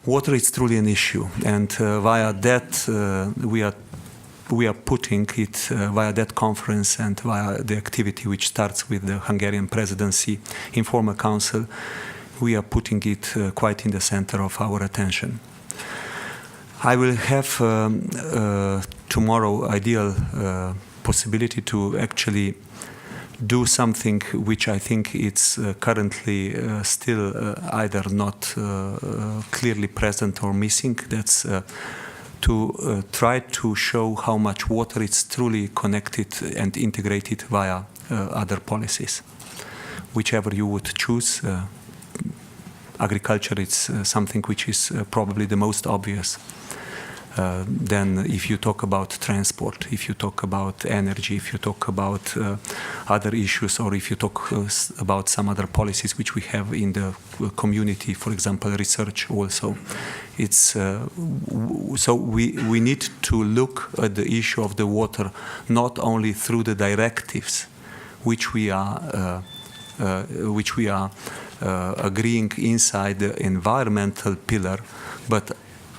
Water is truly an issue, and via that we are putting it via that conference and via the activity which starts with the Hungarian presidency informal council. We are putting it quite in the center of our attention. I will have tomorrow ideal possibility to actually do something which I think it's currently still either not clearly present or missing. That's to try to show how much water is truly connected and integrated via other policies. Whichever you would choose, agriculture is something which is probably the most obvious. Then if you talk about transport, if you talk about energy, if you talk about other issues, or if you talk about some other policies which we have in the community, for example, research also, it's so we need to look at the issue of the water not only through the directives which we are agreeing inside the environmental pillar, but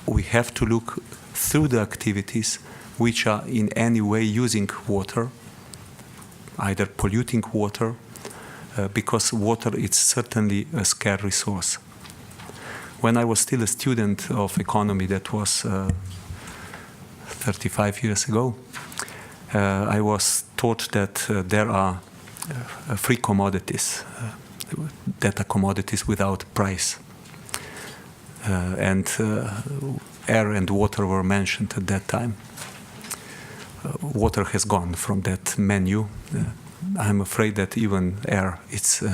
we have to look through the activities which are in any way using water, either polluting water, because water is certainly a scarce resource. When I was still a student of economy, that was 35 years ago, I was taught that there are free commodities, that are commodities without price. And air and water were mentioned at that time. Water has gone from that menu. I'm afraid that even air, it's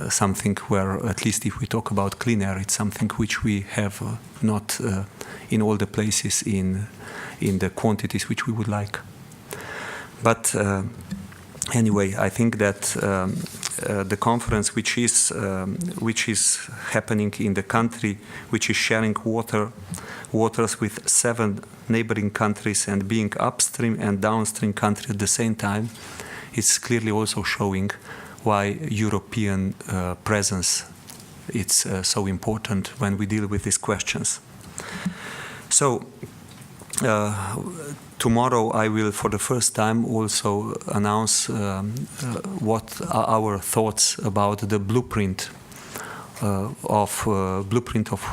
something where, at least if we talk about clean air, it's something which we have not in all the places in the quantities which we would like. But anyway, I think that the conference which is happening in the country, which is sharing waters with 7 neighboring countries and being upstream and downstream country at the same time, is clearly also showing why European presence is so important when we deal with these questions. So tomorrow I will, for the first time, also announce what are our thoughts about the blueprint of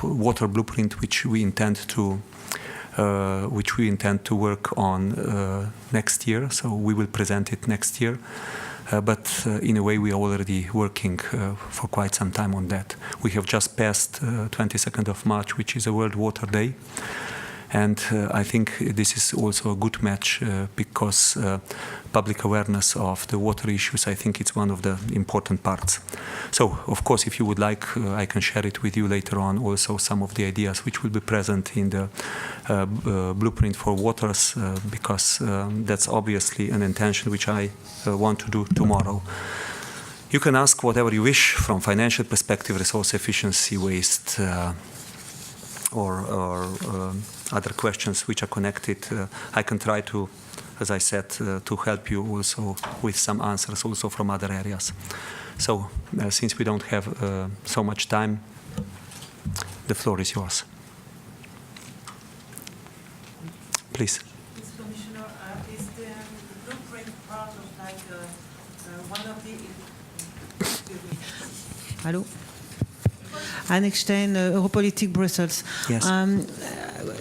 water blueprint, which we intend to work on next year. So we will present it next year. But in a way, we are already working for quite some time on that. We have just passed 22nd of March, which is a World Water Day. And I think this is also a good match because public awareness of the water issues, I think it's one of the important parts. So, of course, if you would like, I can share it with you later on, also some of the ideas which will be present in the blueprint for waters, because that's obviously an intention which I want to do tomorrow. You can ask whatever you wish from financial perspective, resource efficiency, waste, or other questions which are connected. I can try to, as I said, to help you also with some answers also from other areas. So since we don't have so much time, the floor is yours. Please. Commissioner, is the blueprint part of like one of the... Hello? Annick Stein, Europolitik Brussels. Yes.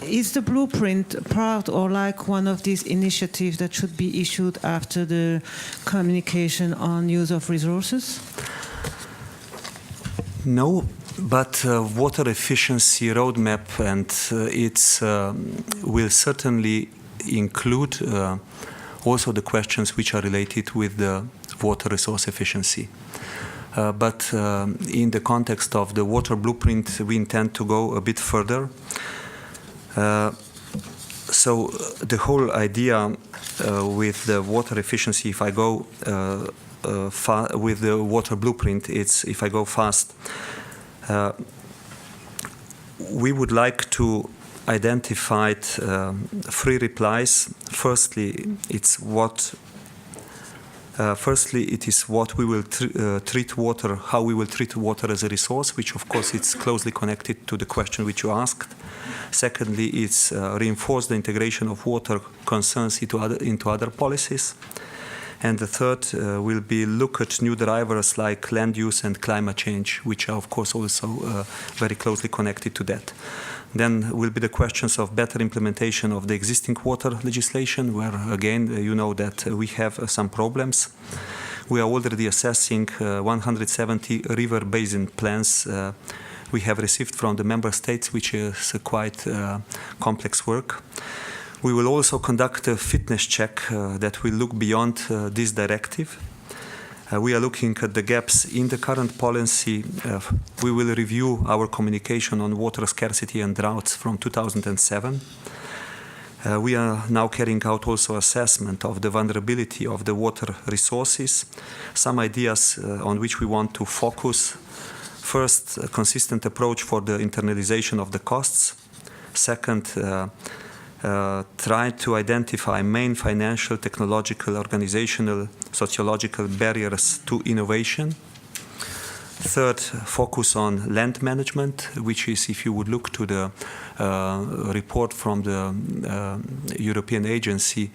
Is the blueprint part or like one of these initiatives that should be issued after the communication on use of resources? No, but water efficiency roadmap and it's will certainly include also the questions which are related with the water resource efficiency. But in the context of the water blueprint, we intend to go a bit further. So the whole idea with the water efficiency, if I go with the water blueprint, it's if I go fast, we would like to identify 3 replies. Firstly, it's what Firstly, it is what we will treat water, how we will treat water as a resource, which of course it's closely connected to the question which you asked. Secondly, it's reinforce the integration of water concerns into other policies. And the third will be look at new drivers like land use and climate change, which are of course also very closely connected to that. Then will be the questions of better implementation of the existing water legislation, where again you know that we have some problems. We are already assessing 170 river basin plans we have received from the member states, which is quite complex work. We will also conduct a fitness check that will look beyond this directive. We are looking at the gaps in the current policy. We will review our communication on water scarcity and droughts from 2007. We are now carrying out also assessment of the vulnerability of the water resources, some ideas on which we want to focus. First, a consistent approach for the internalization of the costs. Second, try to identify main financial, technological, organizational, sociological barriers to innovation. Third, focus on land management, which is, if you would look to the report from the European Agency,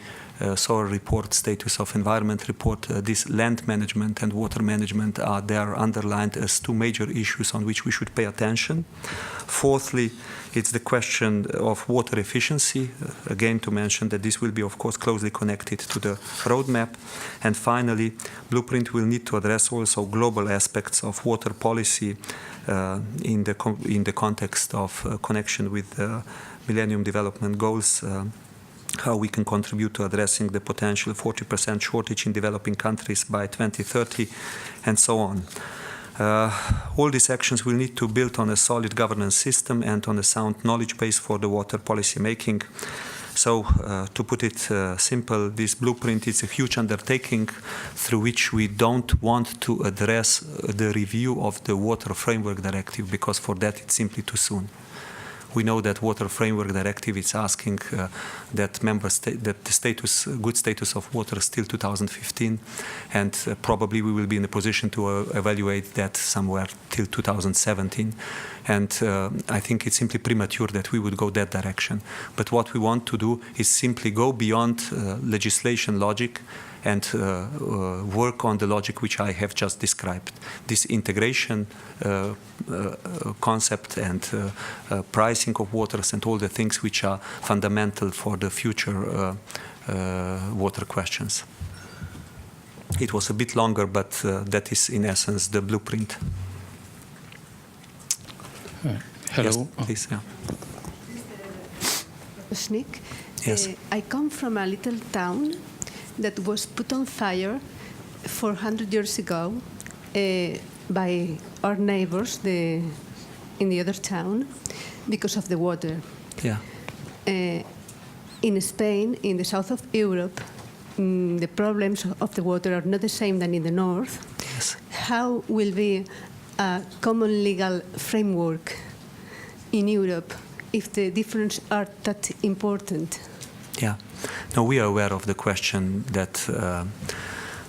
soil report, status of environment report, this land management and water management are there underlined as two major issues on which we should pay attention. Fourthly, it's the question of water efficiency, again to mention that this will be of course closely connected to the roadmap. And finally, Blueprint will need to address also global aspects of water policy in the context of connection with the Millennium Development Goals, how we can contribute to addressing the potential 40% shortage in developing countries by 2030, and so on. All these actions will need to build on a solid governance system and on a sound knowledge base for the water policy making. So, to put it simple, this blueprint is a huge undertaking through which we don't want to address the review of the Water Framework Directive, because for that it's simply too soon. We know that Water Framework Directive is asking that the good status of water is still 2015, and probably we will be in a position to evaluate that somewhere till 2017. And I think it's simply premature that we would go that direction. But what we want to do is simply go beyond legislation logic and work on the logic which I have just described. This integration concept and pricing of waters and all the things which are fundamental for the future water questions. It was a bit longer, but that is in essence the blueprint. Hello. Yes, please, yeah. Potocnik. Yes. I come from a little town that was put on fire 400 years ago by our neighbors in the other town because of the water. Yeah. In Spain, in the south of Europe, the problems of the water are not the same than in the north. Yes. How will be a common legal framework in Europe if the differences are that important? Yeah. No, we are aware of the question that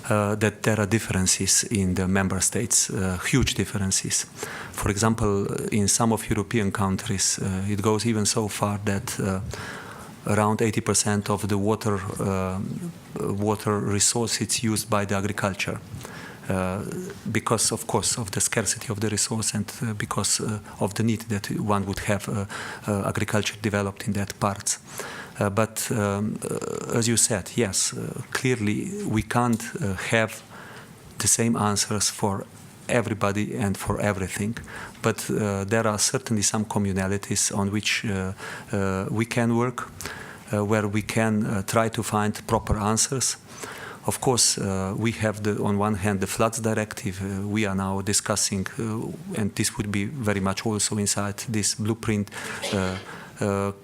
that there are differences in the member states, huge differences. For example, in some of European countries, it goes even so far that around 80% of the water resources used by the agriculture. Because, of course, of the scarcity of the resource and because of the need that one would have agriculture developed in that part. But as you said, yes, clearly we can't have the same answers for everybody and for everything. But there are certainly some communalities on which we can work, where we can try to find proper answers. Of course, we have, on one hand, the floods directive we are now discussing, and this would be very much also inside this blueprint,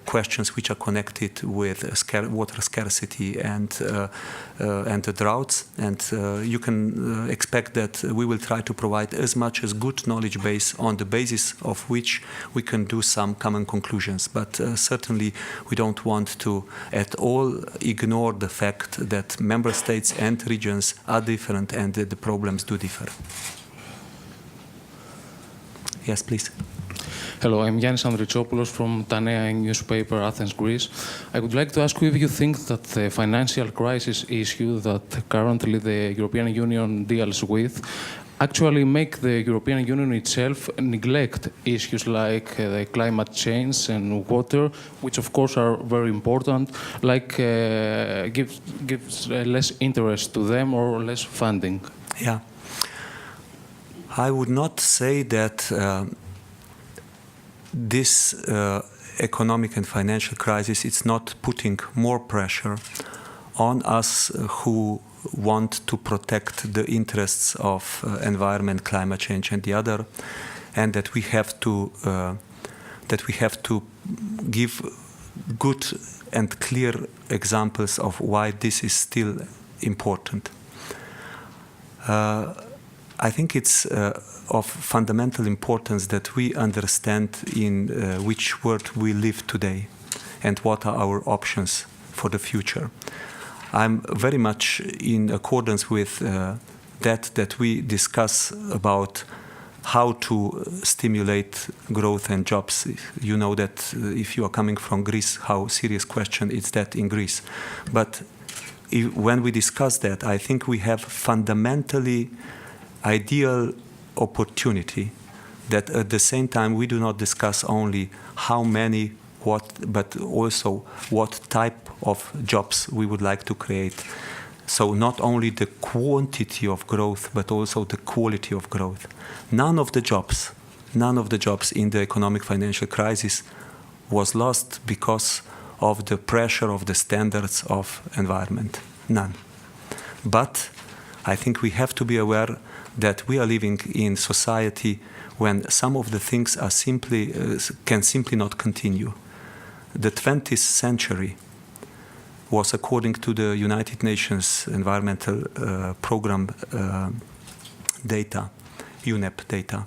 questions which are connected with water scarcity and the droughts. And you can expect that we will try to provide as much as good knowledge base on the basis of which we can do some common conclusions. But certainly we don't want to at all ignore the fact that member states and regions are different and that the problems do differ. Yes, please. Hello, I'm Yannis Andritzopoulos from Tanea newspaper, Athens, Greece. I would like to ask you if you think that the financial crisis issue that currently the European Union deals with actually make the European Union itself neglect issues like the climate change and water, which of course are very important, like gives less interest to them or less funding. Yeah. I would not say that this economic and financial crisis is not putting more pressure on us who want to protect the interests of environment, climate change, and the other, and that we have to give good and clear examples of why this is still important. I think it's of fundamental importance that we understand in which world we live today and what are our options for the future. I'm very much in accordance with that we discuss about how to stimulate growth and jobs. You know that if you are coming from Greece, how serious question is that in Greece. But when we discuss that, I think we have fundamentally ideal opportunity that at the same time we do not discuss only how many, what, but also what type of jobs we would like to create. So not only the quantity of growth, but also the quality of growth. None of the jobs in the economic financial crisis was lost because of the pressure of the standards of environment. None. But I think we have to be aware that we are living in society when some of the things are can simply not continue. The 20th century was, according to the United Nations Environmental Program data, UNEP data,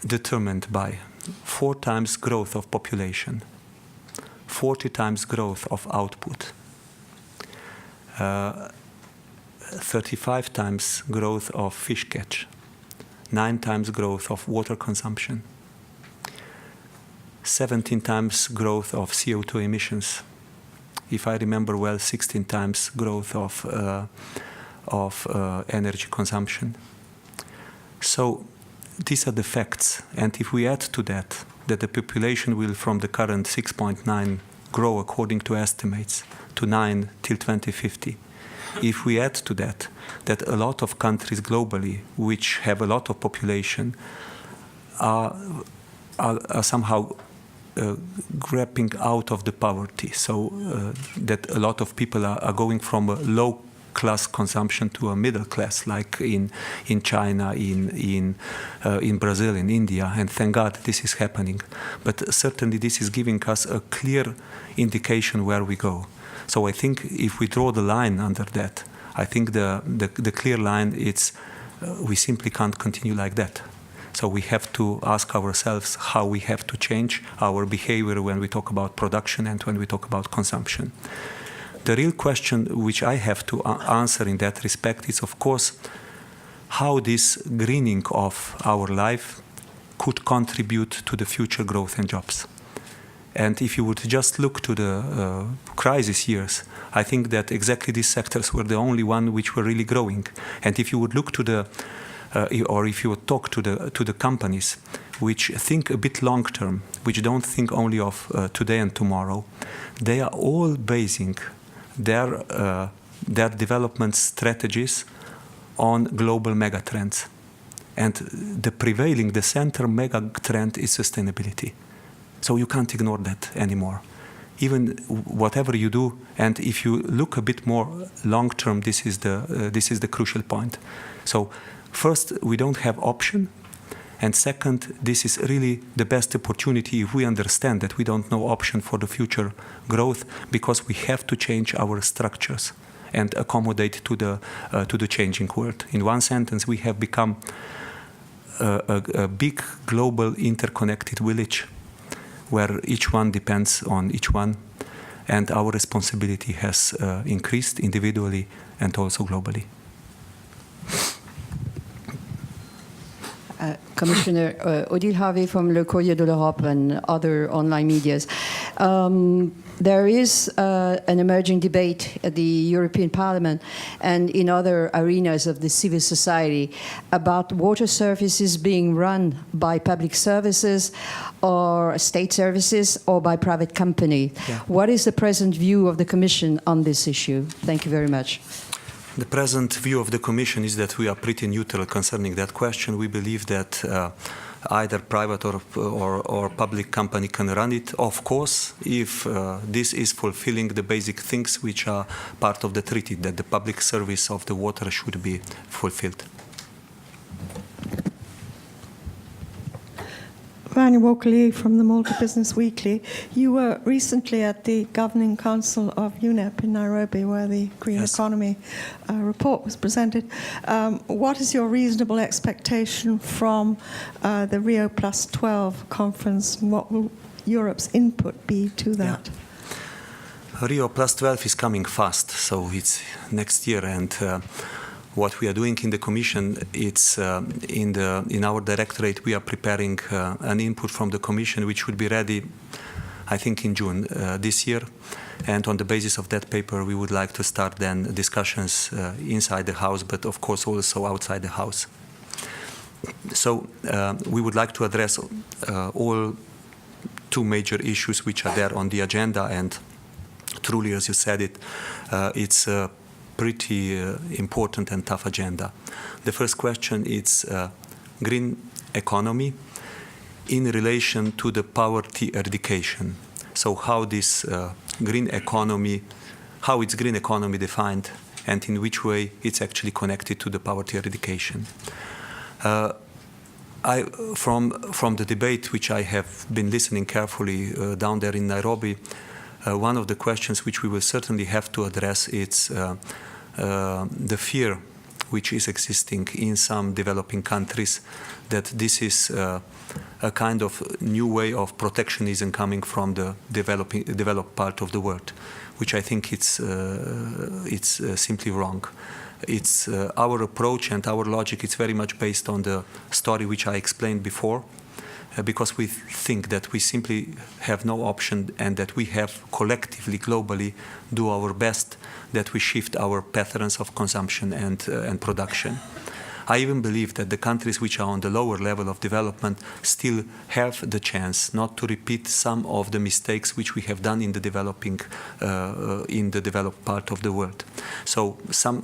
determined by 4 times growth of population, 40 times growth of output, 35 times growth of fish catch, 9 times growth of water consumption, 17 times growth of CO2 emissions. If I remember well, 16 times growth of energy consumption. So these are the facts. And if we add to that the population will from the current 6.9 grow according to estimates to 9 till 2050. If we add to that a lot of countries globally which have a lot of population are somehow grabbing out of the poverty, so that a lot of people are going from a low class consumption to a middle class, like in China, in Brazil, in India, and thank God this is happening. But certainly this is giving us a clear indication where we go. So I think if we draw the line under that, I think the clear line is we simply can't continue like that. So we have to ask ourselves how we have to change our behavior when we talk about production and when we talk about consumption. The real question which I have to answer in that respect is, of course, how this greening of our life could contribute to the future growth and jobs. And if you would just look to the crisis years, I think that exactly these sectors were the only one which were really growing. And if you would look to the, or if you would talk to the companies which think a bit long term, which don't think only of today and tomorrow, they are all basing their development strategies on global megatrends. And the center megatrend is sustainability. So you can't ignore that anymore. Even whatever you do, and if you look a bit more long term, this is the crucial point. So first, we don't have option, And second, this is really the best opportunity if we understand that we don't know option for the future growth, because we have to change our structures and accommodate to the changing world. In one sentence, we have become a big global interconnected village where each one depends on each one, and our responsibility has increased individually and also globally. Commissioner Odile Harvey from Le Courrier de l'Europe and other online medias. There is an emerging debate at the European Parliament and in other arenas of the civil society about water services being run by public services or state services or by private company. Yeah. What is the present view of the Commission on this issue? Thank you very much. The present view of the Commission is that we are pretty neutral concerning that question. We believe that either private or public company can run it, of course, if this is fulfilling the basic things which are part of the treaty, that the public service of the water should be fulfilled. Vanya Walker-Lee from the Malta Business Weekly. You were recently at the Governing Council of UNEP in Nairobi, where the Green Economy report was presented. What is your reasonable expectation from the Rio Plus 12 conference? What will Europe's input be to that? Yeah. Rio Plus 12 is coming fast, so it's next year, and what we are doing in the Commission, it's in our directorate, we are preparing an input from the Commission, which would be ready, I think, in June this year. And on the basis of that paper, we would like to start then discussions inside the House, but of course also outside the House. So we would like to address all two major issues which are there on the agenda, and truly, as you said it, it's pretty important and tough agenda. The first question is green economy in relation to the poverty eradication. So how this green economy, how is green economy defined, and in which way it's actually connected to the poverty eradication. From the debate which I have been listening carefully down there in Nairobi, one of the questions which we will certainly have to address is the fear which is existing in some developing countries that this is a kind of new way of protectionism coming from the developed part of the world, which I think it's simply wrong. It's our approach and our logic. It's very much based on the story which I explained before, because we think that we simply have no option and that we have collectively, globally, do our best that we shift our patterns of consumption and production. I even believe that the countries which are on the lower level of development still have the chance not to repeat some of the mistakes which we have done in the developed part of the world. So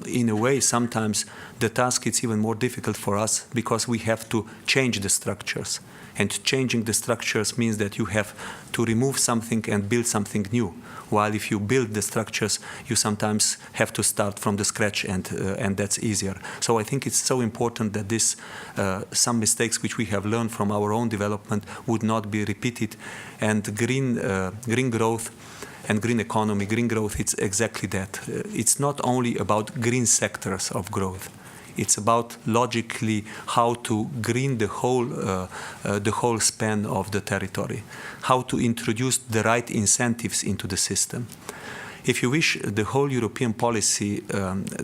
in a way, sometimes the task is even more difficult for us because we have to change the structures. And changing the structures means that you have to remove something and build something new. While if you build the structures, you sometimes have to start from the scratch, and that's easier. So I think it's so important that some mistakes which we have learned from our own development would not be repeated. And green growth and green economy, green growth, it's exactly that. It's not only about green sectors of growth. It's about logically how to green the whole span of the territory, how to introduce the right incentives into the system. If you wish, the whole European policy,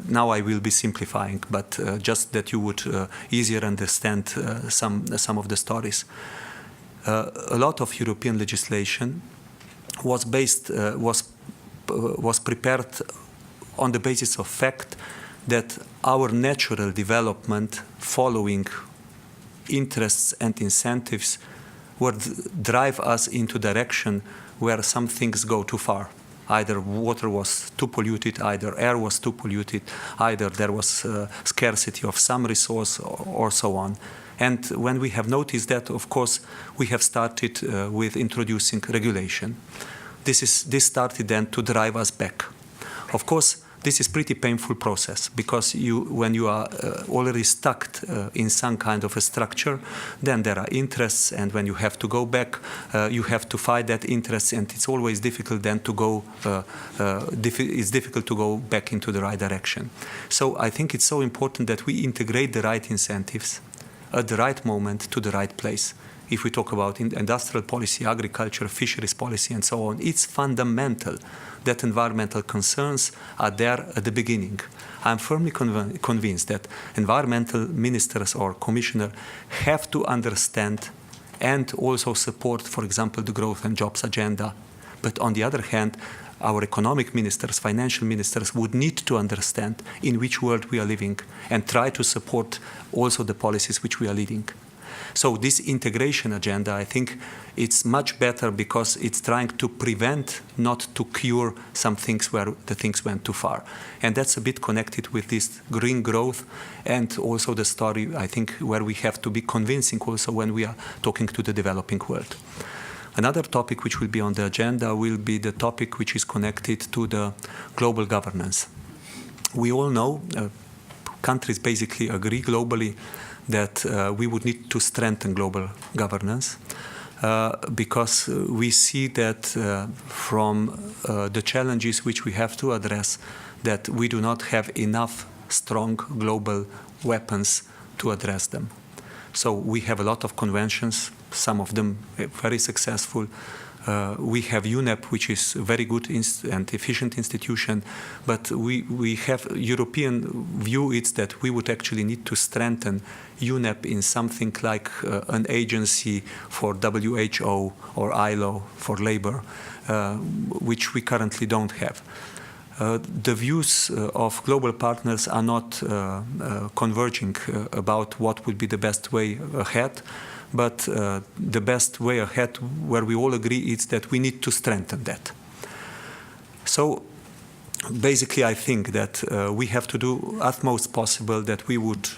now I will be simplifying, but just that you would easier understand some of the stories. A lot of European legislation was prepared on the basis of fact that our natural development following interests and incentives would drive us into direction where some things go too far. Either water was too polluted, either air was too polluted, either there was scarcity of some resource or so on. And when we have noticed that, of course, we have started with introducing regulation. This started then to drive us back. Of course, this is pretty painful process, because when you are already stuck in some kind of a structure, then there are interests, and when you have to go back, you have to fight that interest, and it's always difficult then to go. It's difficult to go back into the right direction. So I think it's so important that we integrate the right incentives at the right moment to the right place. If we talk about industrial policy, agriculture, fisheries policy, and so on, it's fundamental that environmental concerns are there at the beginning. I'm firmly convinced that environmental ministers or commissioners have to understand and also support, for example, the growth and jobs agenda. But on the other hand, our economic ministers, financial ministers would need to understand in which world we are living and try to support also the policies which we are leading. So this integration agenda, I think it's much better because it's trying to prevent, not to cure some things where the things went too far. And that's a bit connected with this green growth and also the story, I think, where we have to be convincing also when we are talking to the developing world. Another topic which will be on the agenda will be the topic which is connected to the global governance. We all know, countries basically agree globally that we would need to strengthen global governance because we see that from the challenges which we have to address, that we do not have enough strong global weapons to address them. So we have a lot of conventions, some of them very successful. We have UNEP, which is a very good and efficient institution, but we have European view. It's that we would actually need to strengthen UNEP in something like an agency for WHO or ILO for labor, which we currently don't have. The views of global partners are not converging about what would be the best way ahead. But the best way ahead, where we all agree, is that we need to strengthen that. So basically, I think that we have to do utmost possible that we would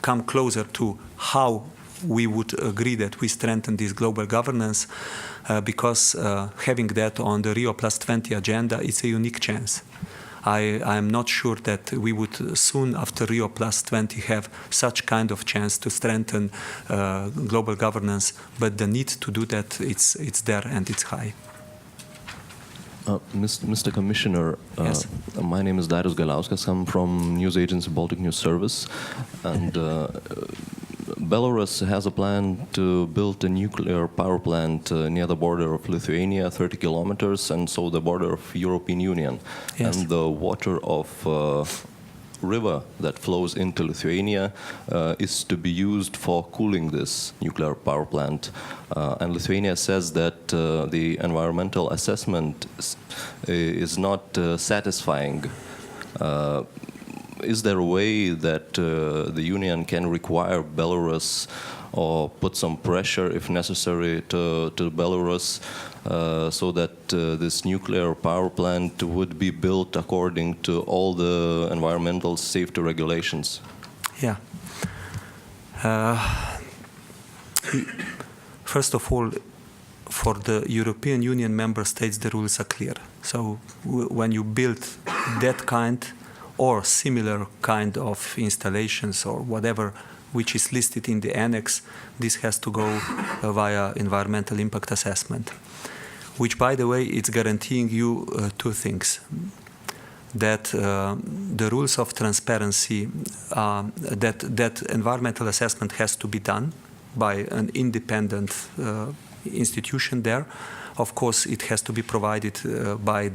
come closer to how we would agree that we strengthen this global governance, because having that on the Rio+20 agenda is a unique chance. I am not sure that we would soon after Rio+20 have such kind of chance to strengthen global governance, but the need to do that, it's there and it's high. Mr. Commissioner, yes. My name is Darius Galiauskas. I'm from news agency Baltic News Service, and Belarus has a plan to build a nuclear power plant near the border of Lithuania, 30 kilometers, and so the border of European Union. Yes. And the water of river that flows into Lithuania is to be used for cooling this nuclear power plant. And Lithuania says that the environmental assessment is not satisfying. Is there a way that the Union can require Belarus or put some pressure, if necessary, to Belarus so that this nuclear power plant would be built according to all the environmental safety regulations? Yeah. First of all, for the European Union member states, the rules are clear. So when you build that kind or similar kind of installations or whatever which is listed in the annex, this has to go via environmental impact assessment, which, by the way, it's guaranteeing you two things. That the rules of transparency, that environmental assessment has to be done by an independent institution there. Of course, it has to be provided by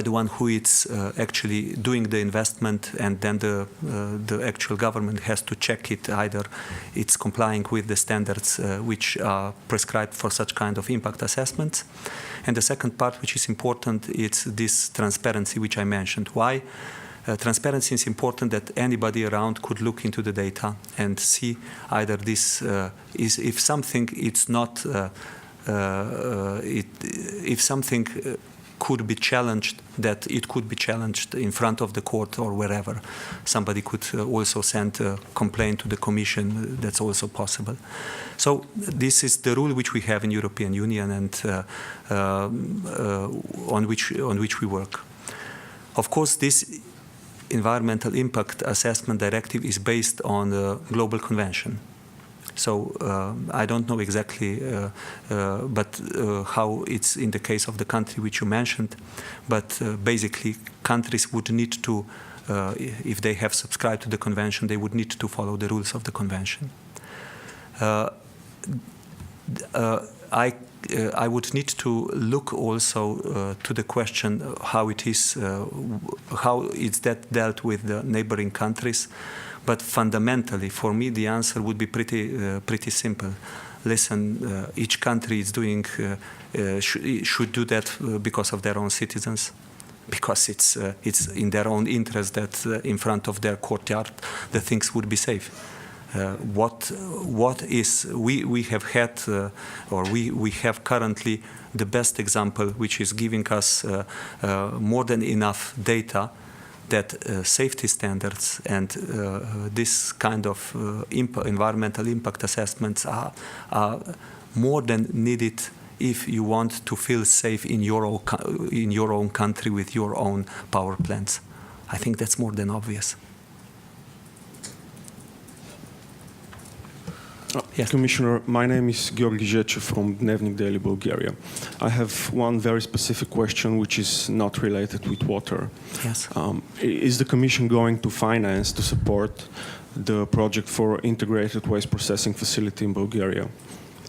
the one who is actually doing the investment, and then the actual government has to check it, either it's complying with the standards which are prescribed for such kind of impact assessments. And the second part, which is important, it's this transparency which I mentioned. Why? Transparency is important, that anybody around could look into the data and see either this is, if something it's not if something could be challenged, that it could be challenged in front of the court or wherever. Somebody could also send a complaint to the Commission. That's also possible. So this is the rule which we have in European Union and on which we work. Of course, this environmental impact assessment directive is based on the global convention. So I don't know exactly how it's in the case of the country which you mentioned, but basically countries would need to, if they have subscribed to the convention, they would need to follow the rules of the convention. I would need to look also to the question how it is, how is that dealt with the neighboring countries. But fundamentally, for me, the answer would be pretty simple. Listen, each country is doing should do that because of their own citizens, because it's in their own interest that in front of their courtyard the things would be safe. What is we have had or we have currently the best example, which is giving us more than enough data that safety standards and this kind of environmental impact assessments are more than needed if you want to feel safe in your own country with your own power plants. I think that's more than obvious. Yes. Commissioner, my name is Georgi Zhech from Dnevnik Daily, Bulgaria. I have one very specific question which is not related with water. Yes. Is the Commission going to finance, to support the project for integrated waste processing facility in Bulgaria?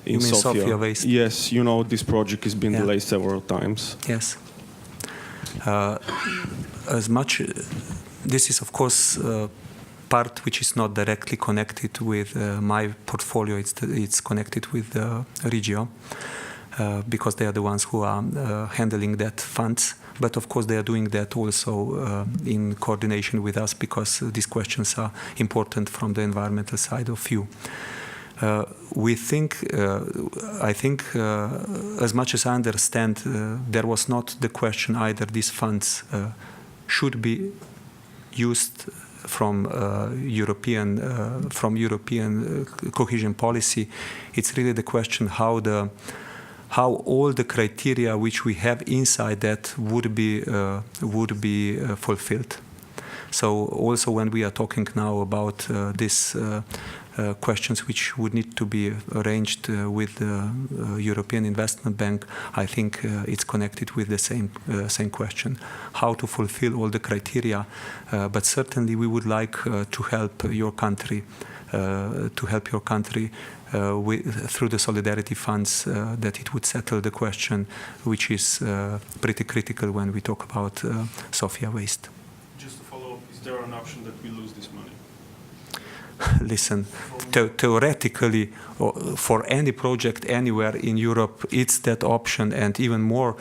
You mean Sofia Waste? Yes, you know this project has been delayed several times. Yes. This is of course part which is not directly connected with my portfolio. It's connected with Regio because they are the ones who are handling that funds. But of course they are doing that also in coordination with us because these questions are important from the environmental side of view. I think, as much as I understand, there was not the question either these funds should be used from European cohesion policy. It's really the question how all the criteria which we have inside that would be fulfilled. So also when we are talking now about this questions which would need to be arranged with the European Investment Bank, I think it's connected with the same question, how to fulfill all the criteria. But certainly we would like to help your country, through the solidarity funds, that it would settle the question, which is pretty critical when we talk about Sofia Waste. Just to follow up, is there an option that we lose this money? Listen, theoretically, for any project anywhere in Europe, it's that option, and even more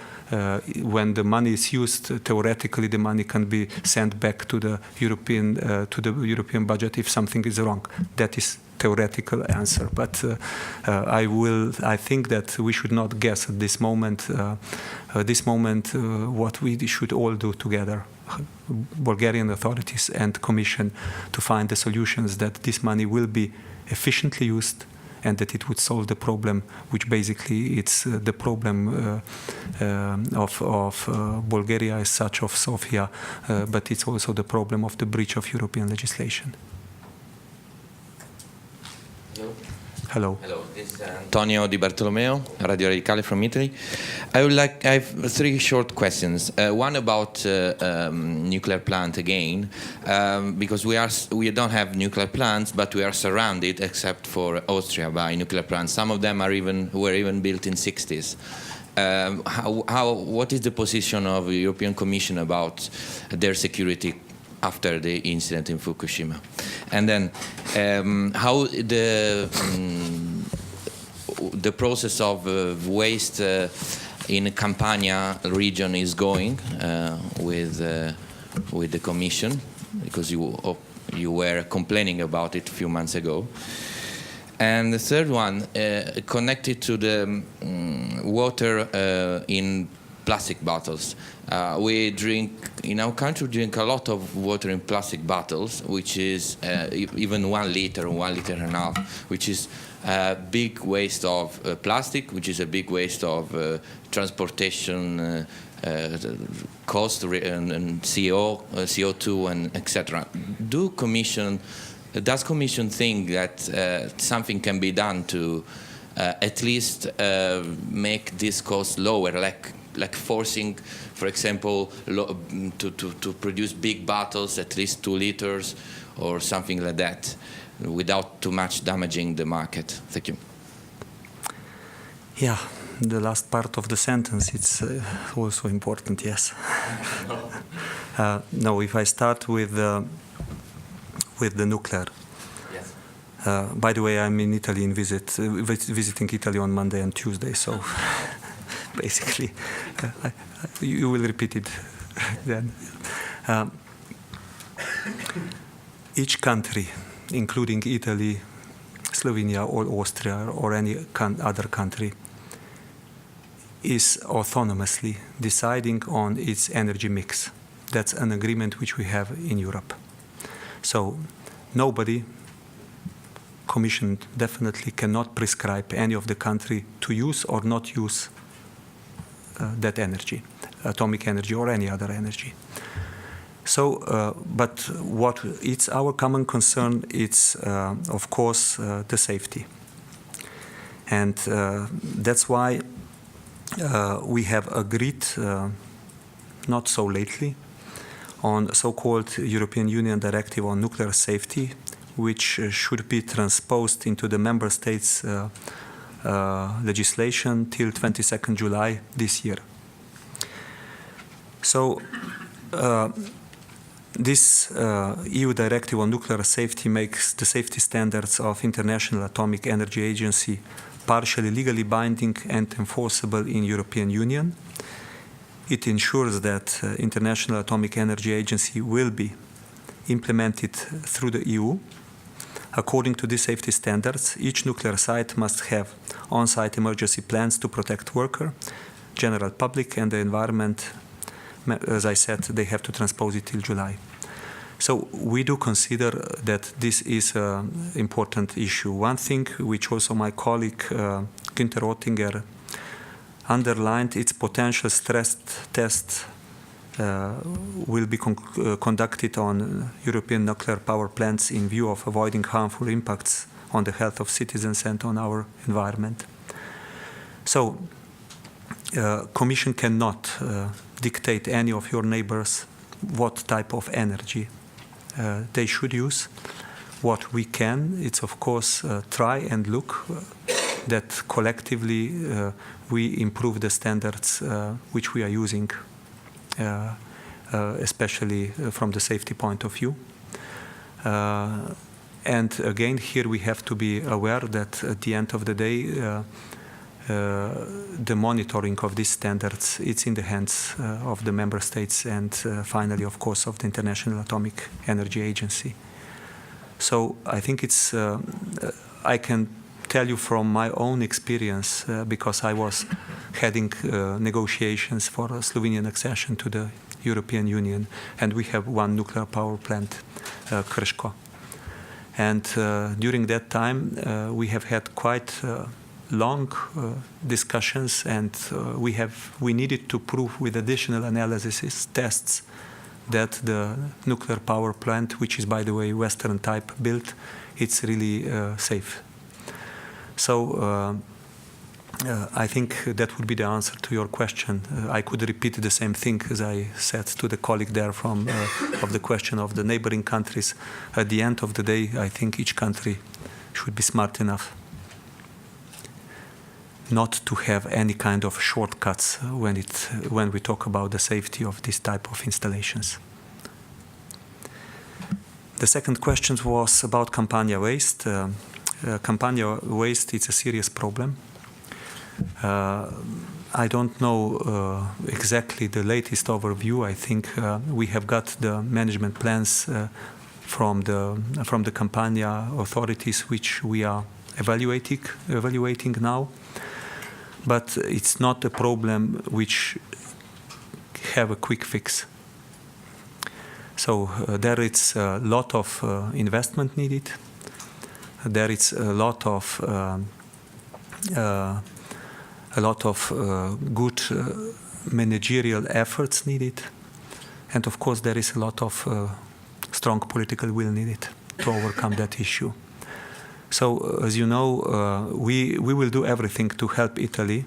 when the money is used. Theoretically, the money can be sent back to the European budget if something is wrong. That is theoretical answer, but I think that we should not guess at this moment. What we should all do together, Bulgarian authorities and Commission, to find the solutions that this money will be efficiently used and that it would solve the problem, which basically it's the problem of Bulgaria as such, of Sofia, but it's also the problem of the breach of European legislation. Hello. Hello, this is Antonio Di Bartolomeo, Radio Radicale from Italy. I have three short questions. One about nuclear plant again, because we don't have nuclear plants, but we are surrounded, except for Austria, by nuclear plants. Some of them were even built in '60s. What is the position of the European Commission about their security after the incident in Fukushima? And then how the process of waste in Campania region is going with the Commission, because you were complaining about it a few months ago. And the third one, connected to the water in plastic bottles. We drink, in our country, drink a lot of water in plastic bottles, which is even 1 liter or 1.5 liters, which is a big waste of plastic, which is a big waste of transportation cost and CO2 and etc. Does Commission think that something can be done to at least make this cost lower, like forcing, for example, to produce big bottles, at least 2 liters or something like that, without too much damaging the market? Thank you. Yeah, the last part of the sentence, it's also important, yes. No, if I start with the nuclear. Yes. By the way, I'm in Italy visiting Italy on Monday and Tuesday, so basically, you will repeat it then. Each country, including Italy, Slovenia, or Austria, or any other country, is autonomously deciding on its energy mix. That's an agreement which we have in Europe. So nobody, Commission definitely cannot prescribe any of the country to use or not use that energy, atomic energy or any other energy. So, but what it's our common concern, it's of course the safety. And that's why we have agreed, not so lately, on so-called European Union Directive on Nuclear Safety, which should be transposed into the member states' legislation till 22nd July this year. So this EU Directive on Nuclear Safety makes the safety standards of International Atomic Energy Agency partially legally binding and enforceable in European Union. It ensures that International Atomic Energy Agency will be implemented through the EU. According to these safety standards, each nuclear site must have on-site emergency plans to protect worker, general public, and the environment. As I said, they have to transpose it till July. So we do consider that this is an important issue. One thing which also my colleague Günther Oettinger underlined, its potential stress test will be conducted on European nuclear power plants in view of avoiding harmful impacts on the health of citizens and on our environment. So, Commission cannot dictate any of your neighbors what type of energy they should use. What we can, it's of course try and look that collectively we improve the standards which we are using, especially from the safety point of view. And again, here we have to be aware that at the end of the day, the monitoring of these standards, it's in the hands of the member states and finally, of course, of the International Atomic Energy Agency. So I think it's, I can tell you from my own experience, because I was heading negotiations for Slovenian accession to the European Union, and we have one nuclear power plant, Krško. And during that time, we have had quite long discussions, and we needed to prove with additional analysis tests that the nuclear power plant, which is by the way Western type built, it's really safe. So I think that would be the answer to your question. I could repeat the same thing as I said to the colleague there from of the question of the neighboring countries. At the end of the day, I think each country should be smart enough not to have any kind of shortcuts when we talk about the safety of this type of installations. The second question was about Campania waste. Campania waste is a serious problem. I don't know exactly the latest overview. I think we have got the management plans from the Campania authorities, which we are evaluating now. But it's not a problem which have a quick fix. So there is a lot of investment needed. There is a lot of good managerial efforts needed, and of course there is a lot of strong political will needed to overcome that issue. So, as you know, we will do everything to help Italy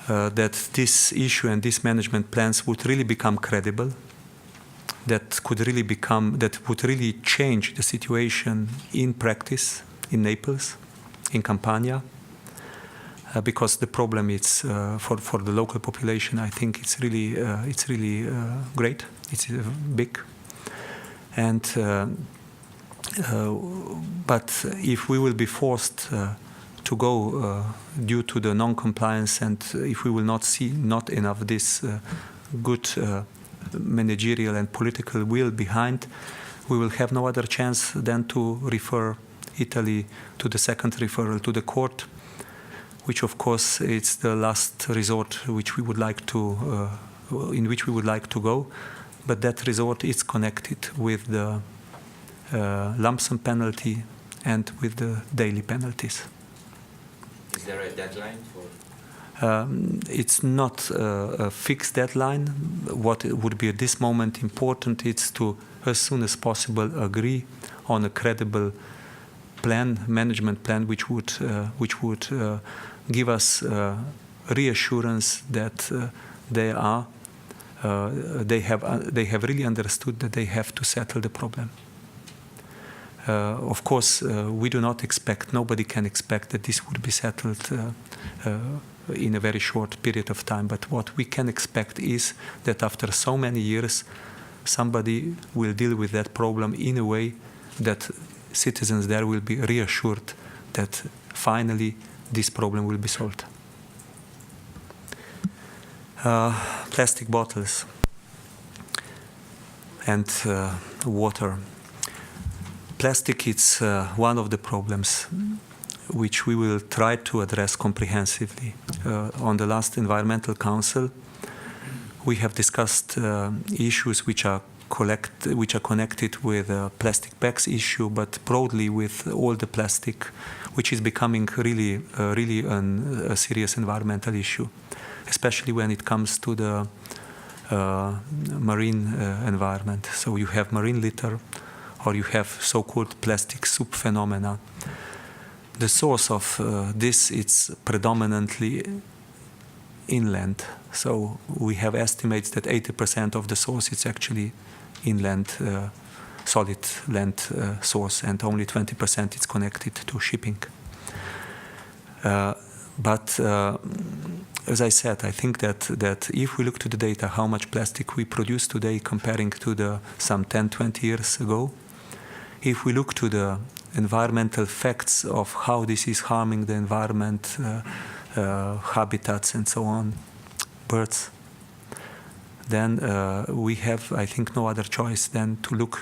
that this issue and these management plans would really become credible, that would really change the situation in practice in Naples, in Campania, because the problem is for the local population. I think it's really great. It's big, and but if we will be forced to go due to the non-compliance, and if we will not see not enough this good managerial and political will behind, we will have no other chance than to refer Italy to the second referral to the court, which of course it's the last resort which we would like to in which we would like to go, but that resort is connected with the lump sum penalty and with the daily penalties. Is there a deadline for? It's not a fixed deadline. What would be at this moment important is to, as soon as possible, agree on a credible plan, management plan, which would give us reassurance that they have really understood that they have to settle the problem. Of course, we do not expect, nobody can expect that this would be settled in a very short period of time. But what we can expect is that after so many years, somebody will deal with that problem in a way that citizens there will be reassured that finally this problem will be solved. Plastic bottles and water. Plastic is one of the problems which we will try to address comprehensively. On the last Environmental Council, we have discussed issues which are connected with the plastic bags issue, but broadly with all the plastic, which is becoming really a serious environmental issue, especially when it comes to the marine environment. So you have marine litter, or you have so-called plastic soup phenomena. The source of this is predominantly inland. So we have estimates that 80% of the source is actually inland, solid land source, and only 20% is connected to shipping. But as I said, I think that if we look to the data, how much plastic we produce today comparing to some 10, 20 years ago, if we look to the environmental facts of how this is harming the environment, habitats and so on, birds, then we have, I think, no other choice than to look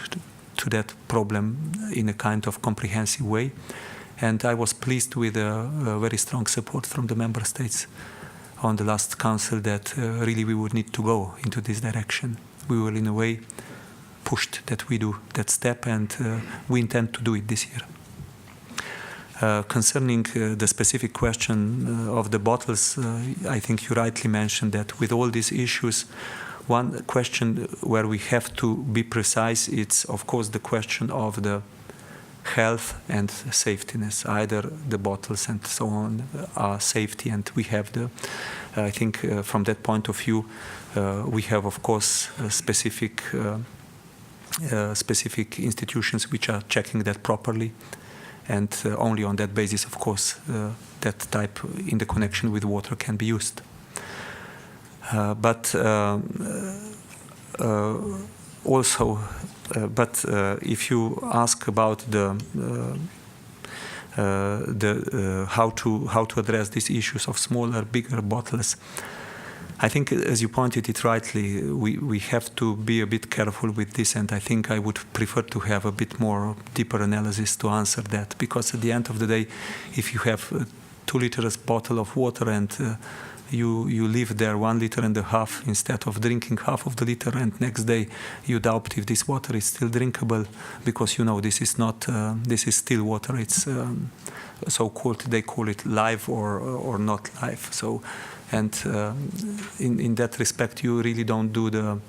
to that problem in a kind of comprehensive way. And I was pleased with a very strong support from the member states on the last council that really we would need to go into this direction. We were in a way pushed that we do that step, and we intend to do it this year. Concerning the specific question of the bottles, I think you rightly mentioned that with all these issues, one question where we have to be precise, it's of course the question of the health and safetiness. Either the bottles and so on are safety, and we have I think from that point of view, we have of course specific institutions which are checking that properly, and only on that basis, of course, that type in the connection with water can be used. But if you ask about how to address these issues of smaller, bigger bottles, I think, as you pointed it rightly, we have to be a bit careful with this, and I think I would prefer to have a bit more deeper analysis to answer that, because at the end of the day, if you have 2-liter bottle of water and you leave there 1.5 liters instead of drinking half of the liter, and next day you doubt if this water is still drinkable because you know this is not this is still water. It's so-called, they call it live or not live. So, and in that respect, you really don't do the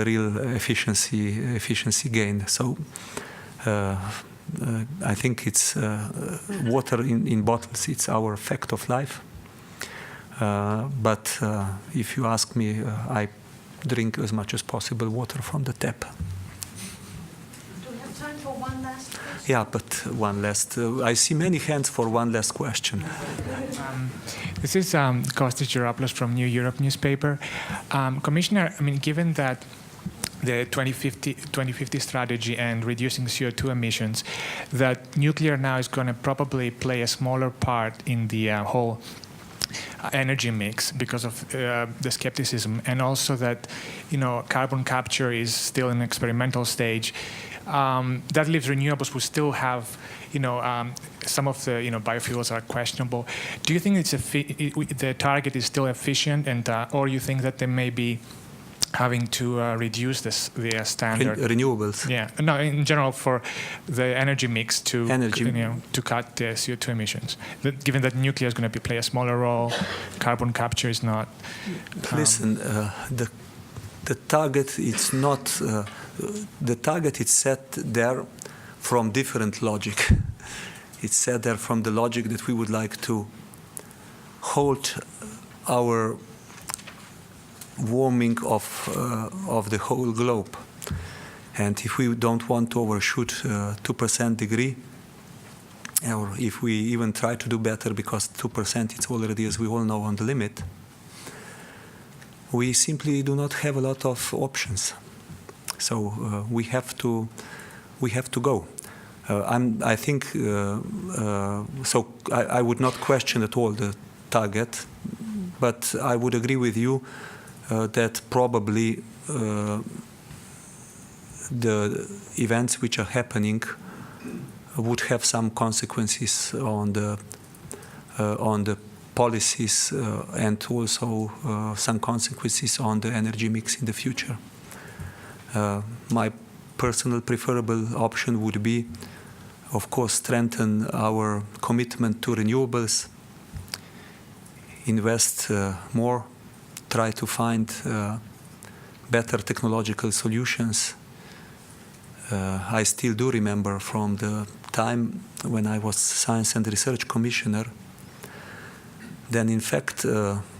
real efficiency gain. So I think it's water in bottles. It's our fact of life. But if you ask me, I drink as much as possible water from the tap. Do we have time for one last question? Yeah, but one last. I see many hands for one last question. This is Kostas Geropoulos from New Europe newspaper. Commissioner, I mean, given that the 2050 strategy and reducing CO2 emissions, that nuclear now is going to probably play a smaller part in the whole energy mix because of the skepticism, and also that, you know, carbon capture is still in an experimental stage. That leaves renewables will still have, you know, some of the, you know, biofuels are questionable. Do you think it's the target is still efficient, and or you think that they may be having to reduce the standard renewables? Yeah, no, in general for the energy mix to to cut the CO2 emissions. Given that nuclear is going to play a smaller role, carbon capture is not. Listen, the target it's not. The target is set there from different logic. It's set there from the logic that we would like to hold our warming of the whole globe, and if we don't want to overshoot 2% degree, or if we even try to do better, because 2% it's already, as we all know, on the limit, we simply do not have a lot of options. So we have to go. I think so. I would not question at all the target, but I would agree with you that probably the events which are happening would have some consequences on the policies and also some consequences on the energy mix in the future. My personal preferable option would be, of course, strengthen our commitment to renewables, invest more, try to find better technological solutions. I still do remember from the time when I was Science and Research Commissioner, then in fact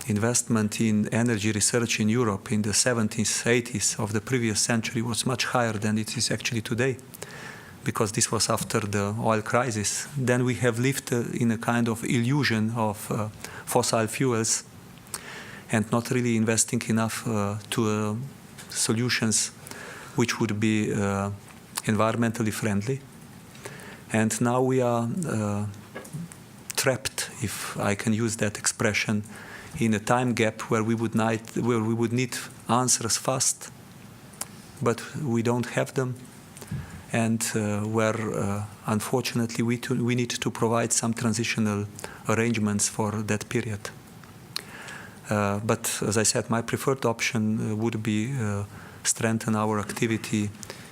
investment in energy research in Europe in the 70s, 80s of the previous century was much higher than it is actually today, because this was after the oil crisis. Then we have lived in a kind of illusion of fossil fuels and not really investing enough to solutions which would be environmentally friendly. And now we are trapped, if I can use that expression, in a time gap where we would need answers fast, but we don't have them, and where unfortunately we need to provide some transitional arrangements for that period. But as I said, my preferred option would be strengthen our activity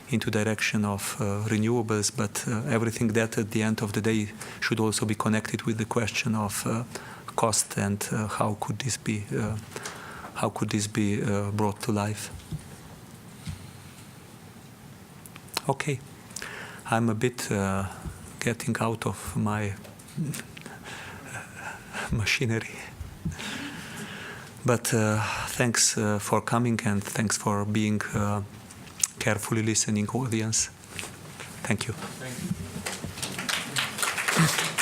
into direction of renewables, but everything that at the end of the day should also be connected with the question of cost and how could this be brought to life. Okay, I'm a bit getting out of my machinery, but thanks for coming, and thanks for being carefully listening audience. Thank you. Thank you.